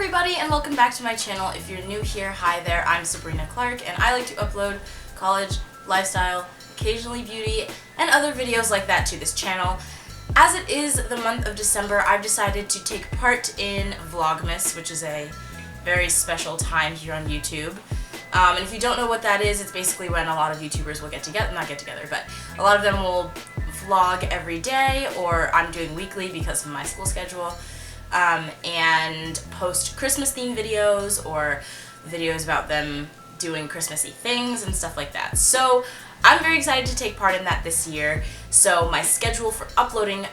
everybody and welcome back to my channel. If you're new here, hi there, I'm Sabrina Clarke and I like to upload college, lifestyle, occasionally beauty, and other videos like that to this channel. As it is the month of December, I've decided to take part in VLOGMAS, which is a very special time here on YouTube. And if you don't know what that is, it's basically when a lot of YouTubers will not get together, but a lot of them will vlog every day, or I'm doing weekly because of my school schedule, and post Christmas themed videos or videos about them doing Christmassy things and stuff like that. So I'm very excited to take part in that this year. So my schedule for uploading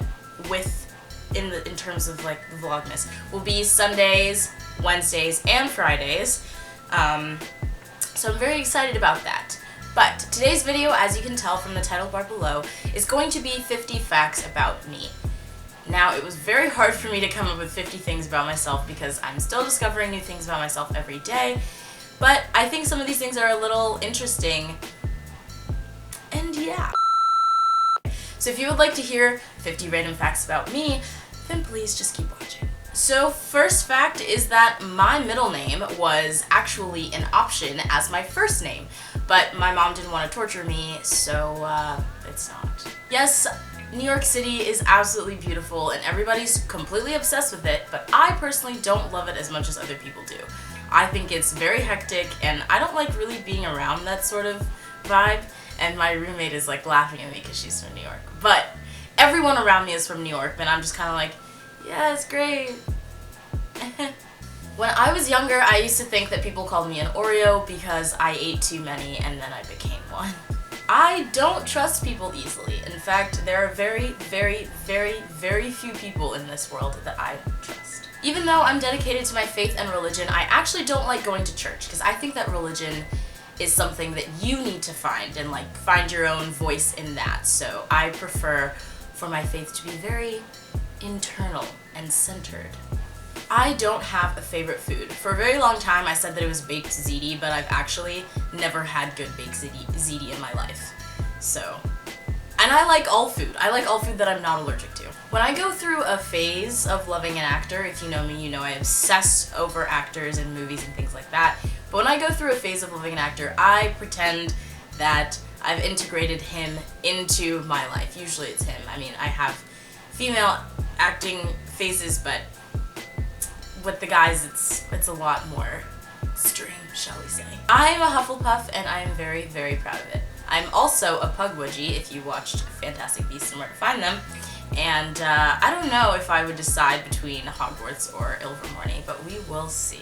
in terms of like the Vlogmas will be Sundays, Wednesdays, and Fridays. So I'm very excited about that. But today's video, as you can tell from the title bar below, is going to be 50 facts about me. Now, it was very hard for me to come up with 50 things about myself because I'm still discovering new things about myself every day, but I think some of these things are a little interesting, and yeah. So if you would like to hear 50 random facts about me, then please just keep watching. So first fact is that my middle name was actually an option as my first name, but my mom didn't want to torture me, so it's not. Yes, New York City is absolutely beautiful and everybody's completely obsessed with it, but I personally don't love it as much as other people do. I think it's very hectic and I don't like really being around that sort of vibe, and my roommate is like laughing at me because she's from New York. But everyone around me is from New York and I'm just kind of like, yeah, it's great. When I was younger, I used to think that people called me an Oreo because I ate too many and then I became one. I don't trust people easily. In fact, there are very, very, very, very few people in this world that I trust. Even though I'm dedicated to my faith and religion, I actually don't like going to church because I think that religion is something that you need to find and like find your own voice in that. So I prefer for my faith to be very internal and centered. I don't have a favorite food. For a very long time I said that it was baked ziti, but I've actually never had good baked ziti in my life. So, and I like all food. I like all food that I'm not allergic to. When I go through a phase of loving an actor, if you know me, you know I obsess over actors and movies and things like that. But when I go through a phase of loving an actor, I pretend that I've integrated him into my life. Usually it's him. I mean, I have female acting phases, but with the guys, it's a lot more extreme, shall we say. I'm a Hufflepuff and I'm very, very proud of it. I'm also a Pugwudgie, if you watched Fantastic Beasts and Where to Find Them, and I don't know if I would decide between Hogwarts or Ilvermorny, but we will see.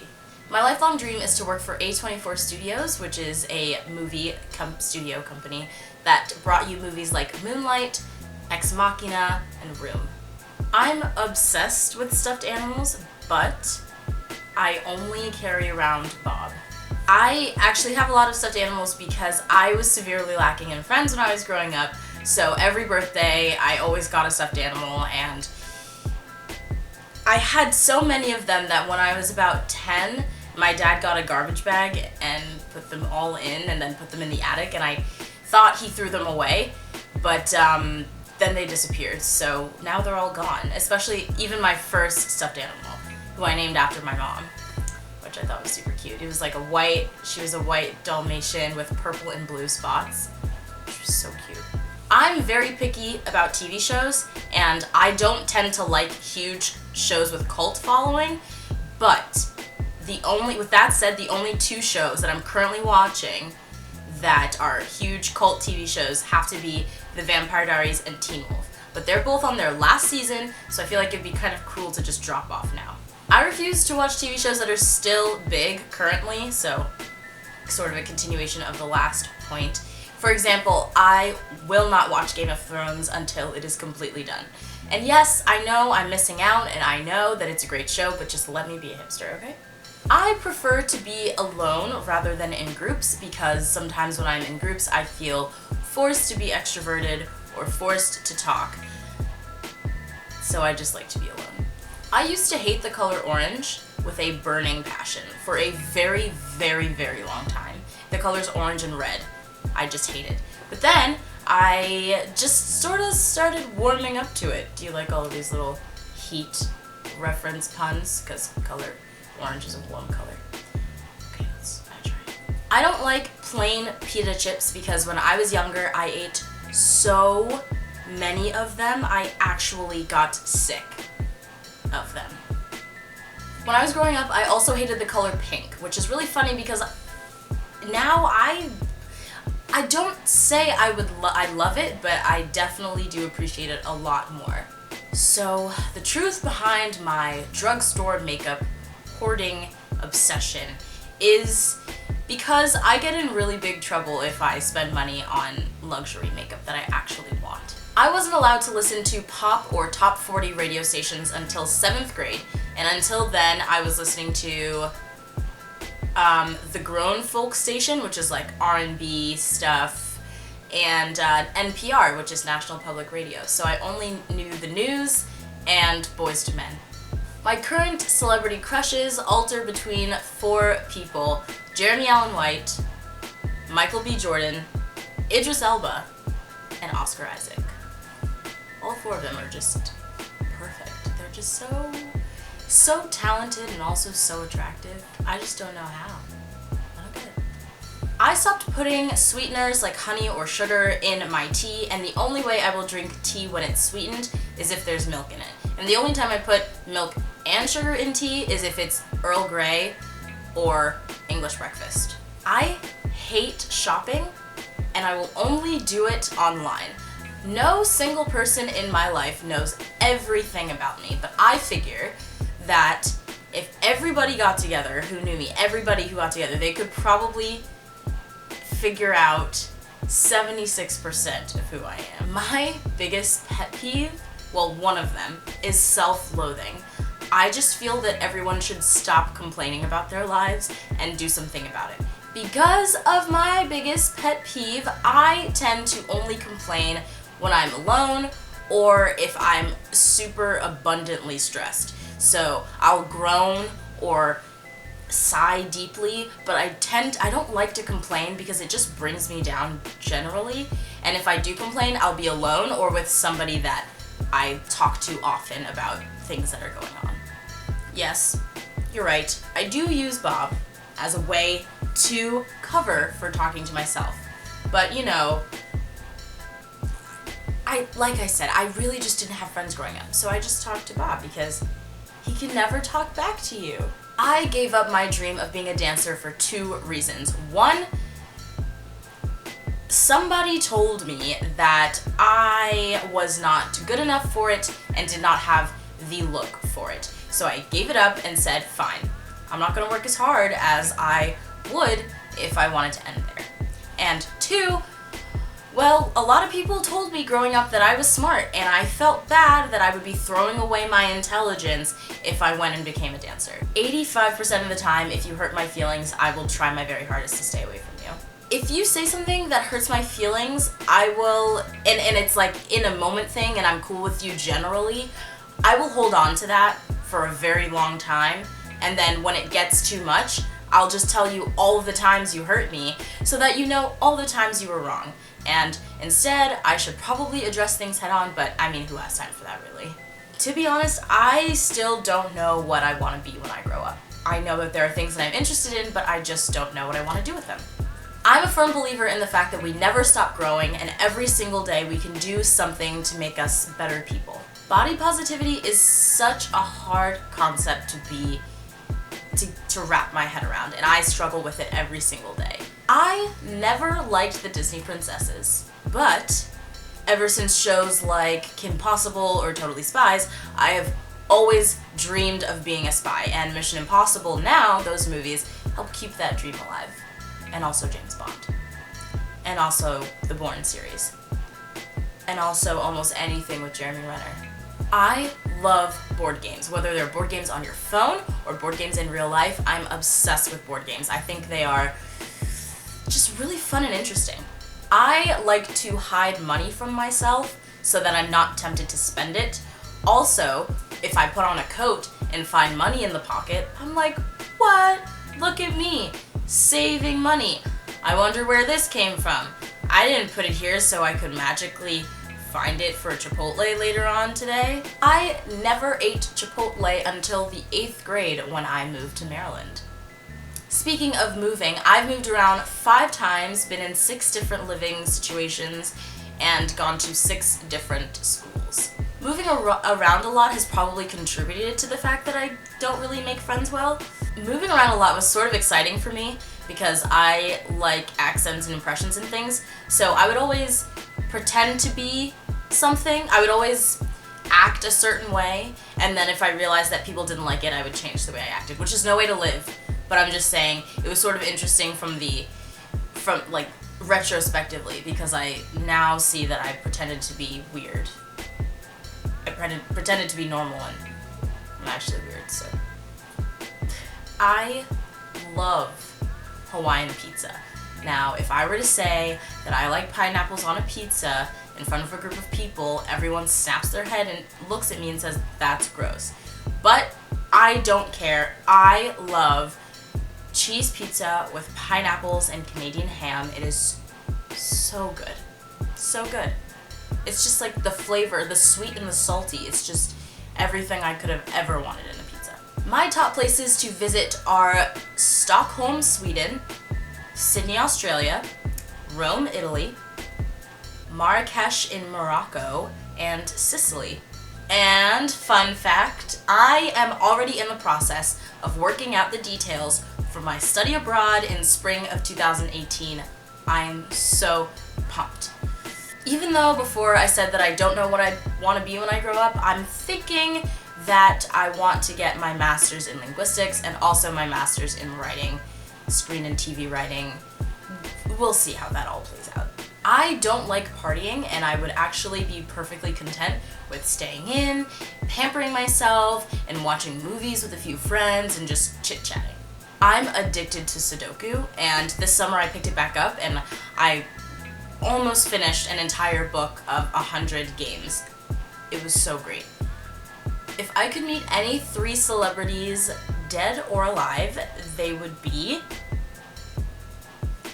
My lifelong dream is to work for A24 Studios, which is a movie studio company that brought you movies like Moonlight, Ex Machina, and Room. I'm obsessed with stuffed animals, but I only carry around Bob. I actually have a lot of stuffed animals because I was severely lacking in friends when I was growing up, so every birthday I always got a stuffed animal, and I had so many of them that when I was about 10, my dad got a garbage bag and put them all in and then put them in the attic, and I thought he threw them away, but then they disappeared, so now they're all gone, especially even my first stuffed animal, who I named after my mom, which I thought was super cute. It was like she was a white Dalmatian with purple and blue spots, which was so cute. I'm very picky about TV shows, and I don't tend to like huge shows with cult following, but with that said, the only two shows that I'm currently watching that are huge cult TV shows have to be The Vampire Diaries and Teen Wolf. But they're both on their last season, so I feel like it'd be kind of cruel to just drop off now. I refuse to watch TV shows that are still big currently, so sort of a continuation of the last point. For example, I will not watch Game of Thrones until it is completely done. And yes, I know I'm missing out, and I know that it's a great show, but just let me be a hipster, okay? I prefer to be alone rather than in groups because sometimes when I'm in groups I feel forced to be extroverted or forced to talk. So I just like to be alone. I used to hate the color orange with a burning passion for a very, very, very long time. The colors orange and red. I just hate it. But then I just sort of started warming up to it. Do you like all of these little heat reference puns? Because color Orange is a warm color. Okay, I try. I don't like plain pita chips because when I was younger, I ate so many of them, I actually got sick of them. When I was growing up, I also hated the color pink, which is really funny because now I don't say I love it, but I definitely do appreciate it a lot more. So the truth behind my drugstore makeup hoarding obsession is because I get in really big trouble if I spend money on luxury makeup that I actually want. I wasn't allowed to listen to pop or top 40 radio stations until 7th grade, and until then I was listening to the grown folk station, which is like R&B stuff, and NPR, which is National Public Radio. So I only knew the news and Boyz II Men. My current celebrity crushes alter between 4 people: Jeremy Allen White, Michael B. Jordan, Idris Elba, and Oscar Isaac. All 4 of them are just perfect. They're just so talented and also so attractive. I just don't know how. I don't get it. I stopped putting sweeteners like honey or sugar in my tea, and the only way I will drink tea when it's sweetened is if there's milk in it. And the only time I put milk and sugar in tea is if it's Earl Grey or English breakfast. I hate shopping, and I will only do it online. No single person in my life knows everything about me, but I figure that if everybody got together who knew me, everybody who got together, they could probably figure out 76% of who I am. My biggest pet peeve, well, one of them, is self-loathing. I just feel that everyone should stop complaining about their lives and do something about it. Because of my biggest pet peeve, I tend to only complain when I'm alone or if I'm super abundantly stressed. So I'll groan or sigh deeply, but I don't like to complain because it just brings me down generally. And if I do complain, I'll be alone or with somebody that I talk to often about things that are going on. Yes, you're right. I do use Bob as a way to cover for talking to myself. But you know, like I said, I really just didn't have friends growing up, so I just talked to Bob because he can never talk back to you. I gave up my dream of being a dancer for 2 reasons. One, somebody told me that I was not good enough for it and did not have the look for it. So I gave it up and said, fine, I'm not gonna work as hard as I would if I wanted to end there. And 2, well, a lot of people told me growing up that I was smart, and I felt bad that I would be throwing away my intelligence if I went and became a dancer. 85% of the time, if you hurt my feelings, I will try my very hardest to stay away from you. If you say something that hurts my feelings, I will, and it's like in a moment thing and I'm cool with you generally, I will hold on to that for a very long time, and then when it gets too much, I'll just tell you all of the times you hurt me so that you know all the times you were wrong. And instead, I should probably address things head on, but I mean, who has time for that really? To be honest, I still don't know what I want to be when I grow up. I know that there are things that I'm interested in, but I just don't know what I want to do with them. I'm a firm believer in the fact that we never stop growing, and every single day we can do something to make us better people. Body positivity is such a hard concept to wrap my head around, and I struggle with it every single day. I never liked the Disney princesses, but ever since shows like Kim Possible or Totally Spies, I have always dreamed of being a spy, and Mission Impossible now, those movies, help keep that dream alive. And also James Bond. And also the Bourne series. And also almost anything with Jeremy Renner. I love board games, whether they're board games on your phone or board games in real life. I'm obsessed with board games. I think they are just really fun and interesting. I like to hide money from myself so that I'm not tempted to spend it. Also, if I put on a coat and find money in the pocket, I'm like, what? Look at me, saving money. I wonder where this came from. I didn't put it here so I could magically find it for a Chipotle later on today. I never ate Chipotle until the 8th grade when I moved to Maryland. Speaking of moving, I've moved around 5 times, been in 6 different living situations, and gone to 6 different schools. Moving around a lot has probably contributed to the fact that I don't really make friends well. Moving around a lot was sort of exciting for me because I like accents and impressions and things, so I would always pretend to be something. I would always act a certain way, and then if I realized that people didn't like it, I would change the way I acted, which is no way to live, but I'm just saying it was sort of interesting from like retrospectively, because I now see that I pretended to be weird. I pretended to be normal, and I'm actually weird, so. I love Hawaiian pizza. Now, if I were to say that I like pineapples on a pizza in front of a group of people, everyone snaps their head and looks at me and says, that's gross. But I don't care. I love cheese pizza with pineapples and Canadian ham. It is so good. So good. It's just like the flavor, the sweet and the salty. It's just everything I could have ever wanted in a pizza. My top places to visit are Stockholm, Sweden, Sydney, Australia, Rome, Italy, Marrakesh in Morocco, and Sicily. And fun fact, I am already in the process of working out the details for my study abroad in spring of 2018. I am so pumped. Even though before I said that I don't know what I want to be when I grow up, I'm thinking that I want to get my master's in linguistics and also my master's in writing, screen and TV writing. We'll see how that all plays out. I don't like partying, and I would actually be perfectly content with staying in, pampering myself, and watching movies with a few friends and just chit-chatting. I'm addicted to Sudoku, and this summer I picked it back up and I almost finished an entire book of 100 games. It was so great. If I could meet any 3 celebrities, dead or alive, they would be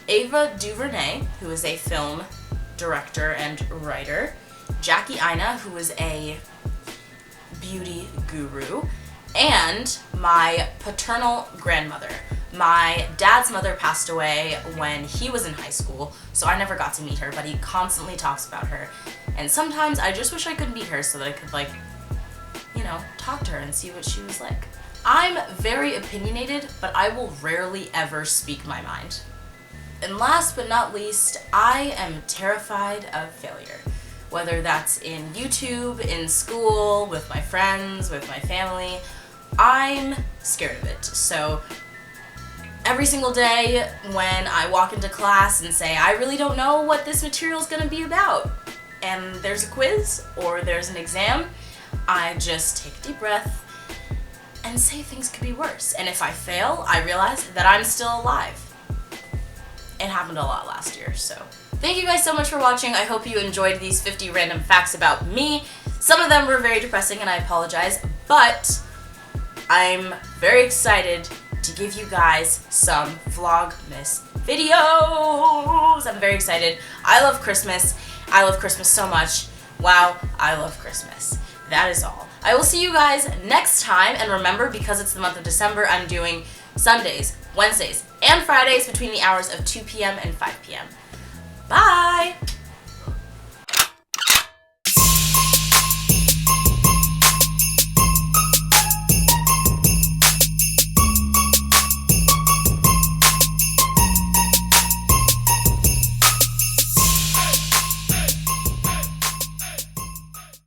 Ava DuVernay, who is a film director and writer, Jackie Aina, who is a beauty guru, and my paternal grandmother. My dad's mother passed away when he was in high school, so I never got to meet her, but he constantly talks about her. And sometimes I just wish I could meet her so that I could, like, you know, talk to her and see what she was like. I'm very opinionated, but I will rarely ever speak my mind. And last but not least, I am terrified of failure. Whether that's in YouTube, in school, with my friends, with my family, I'm scared of it. So every single day when I walk into class and say, I really don't know what this material is going to be about, and there's a quiz or there's an exam, I just take a deep breath and say things could be worse. And if I fail, I realize that I'm still alive. It happened a lot last year, so. Thank you guys so much for watching. I hope you enjoyed these 50 random facts about me. Some of them were very depressing and I apologize, but I'm very excited to give you guys some Vlogmas videos. I'm very excited. I love Christmas. I love Christmas so much. Wow, I love Christmas. That is all. I will see you guys next time, and remember, because it's the month of December, I'm doing Sundays, Wednesdays, and Fridays between the hours of 2 p.m. and 5 p.m. Bye!